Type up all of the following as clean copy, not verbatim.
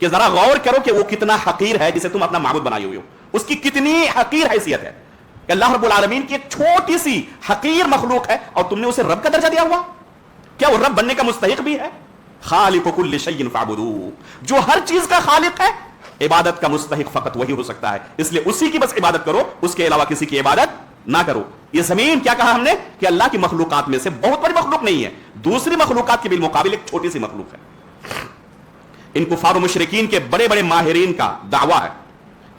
کہ ذرا غور کرو کہ وہ کتنا حقیر ہے جسے تم اپنا معبود بنائے ہوئے ہو، اس کی کتنی حقیر حیثیت ہے کہ اللہ رب العالمین کی ایک چھوٹی سی حقیر مخلوق ہے اور تم نے اسے رب کا درجہ دیا ہوا. کیا وہ رب بننے کا مستحق بھی ہے؟ خالق کل شیء فاعبدوہ، جو ہر چیز کا خالق ہے، عبادت کا مستحق فقط وہی ہو سکتا ہے، اس لیے اسی کی بس عبادت کرو، اس کے علاوہ کسی کی عبادت نہ کرو. یہ زمین کیا کہا ہم نے کہ اللہ کی مخلوقات میں سے بہت بڑی مخلوق نہیں ہے، دوسری مخلوقات کے بالمقابل ایک چھوٹی سی مخلوق ہے. ان کفار و مشرکین کے بڑے بڑے ماہرین کا دعویٰ ہے،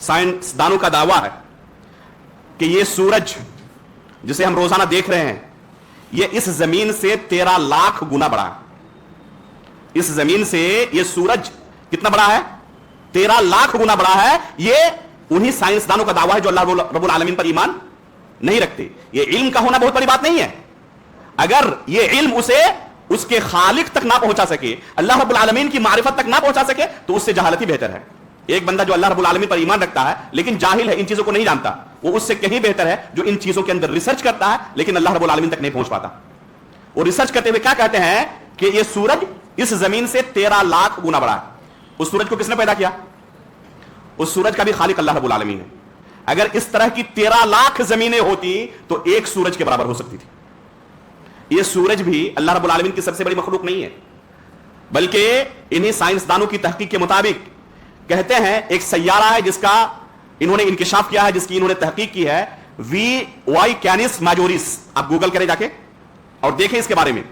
سائنسدانوں کا دعویٰ ہے کہ یہ سورج جسے ہم روزانہ دیکھ رہے ہیں یہ اس زمین سے 13 لاکھ گنا بڑا ہے. اس زمین سے یہ سورج کتنا بڑا ہے؟ 13 لاکھ گنا بڑا ہے. یہ انہی سائنسدانوں کا دعویٰ ہے جو اللہ رب العالمین پر ایمان نہیں رکھتے. یہ علم کا ہونا بہت بڑی بات نہیں ہے. اگر یہ علم اسے اس کے خالق تک نہ پہنچا سکے، اللہ رب العالمین کی معرفت تک نہ پہنچا سکے، تو اس سے جہالت ہی بہتر ہے. ایک بندہ جو اللہ رب العالمین پر ایمان رکھتا ہے لیکن جاہل ہے، ان چیزوں کو نہیں جانتا، وہ اس سے کہیں بہتر ہے جو ان چیزوں کے اندر ریسرچ کرتا ہے لیکن اللہ رب العالمین تک نہیں پہنچ پاتا. وہ ریسرچ کرتے ہوئے کیا کہتے ہیں کہ یہ سورج اس زمین سے 13 لاکھ گنا بڑا ہے. اس سورج کو کس نے پیدا کیا؟ اس سورج کا بھی خالق اللہ رب العالمین ہے. اگر اس طرح کی 13 لاکھ زمینیں ہوتی تو ایک سورج کے برابر ہو سکتی تھی. یہ سورج بھی اللہ رب العالمین کی سب سے بڑی مخلوق نہیں ہے، بلکہ انہی سائنسدانوں کی تحقیق کے مطابق کہتے ہیں ایک سیارہ ہے جس کا انہوں نے انکشاف کیا ہے، جس کی انہوں نے تحقیق کی ہے، وی وائی کینس ماجورس. آپ گوگل کریں جا کے اور دیکھیں اس کے بارے میں.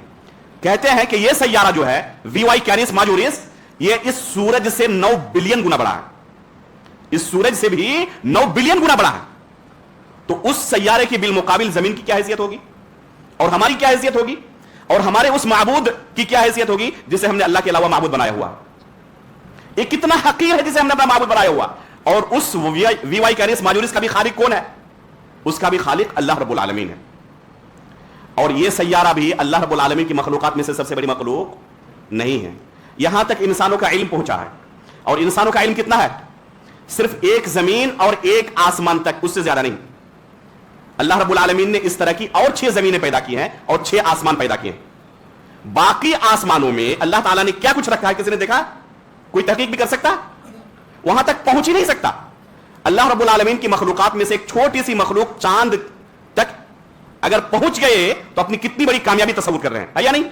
کہتے ہیں کہ یہ سیارہ جو ہے وی وائی کینس ماجورس، یہ اس سورج سے 9 بلین گنا بڑا ہے. اس سورج سے بھی 9 بلین گنا بڑا ہے. تو اس سیارے کی بالمقابل زمین کی کیا حیثیت ہوگی، اور ہماری کیا حیثیت ہوگی، اور ہمارے اس معبود کی کیا حیثیت ہوگی جسے ہم نے اللہ کے علاوہ معبود بنایا ہوا. یہ کتنا حقیر ہے جسے ہم نے اپنا معبود بنایا ہوا. اور اس وی وائی کینس ماجورس کا بھی خالق کون ہے؟ اس کا بھی خالق اللہ رب العالمین ہے. اور یہ سیارہ بھی اللہ رب العالمین کی مخلوقات میں سے سب سے بڑی مخلوق نہیں ہے. یہاں تک انسانوں کا علم پہنچا ہے، اور انسانوں کا علم کتنا ہے؟ صرف ایک زمین اور ایک آسمان تک، اس سے زیادہ نہیں. اللہ رب العالمین نے اس طرح کی اور 6 زمینیں پیدا کی ہیں اور 6 آسمان پیدا کیے ہیں. باقی آسمانوں میں اللہ تعالیٰ نے کیا کچھ رکھا ہے؟ کسی نے دیکھا؟ کوئی تحقیق بھی کر سکتا؟ وہاں تک پہنچ ہی نہیں سکتا. اللہ رب العالمین کی مخلوقات میں سے ایک چھوٹی سی مخلوق چاند تک اگر پہنچ گئے تو اپنی کتنی بڑی کامیابی تصور کر رہے ہیں، ہے یا نہیں؟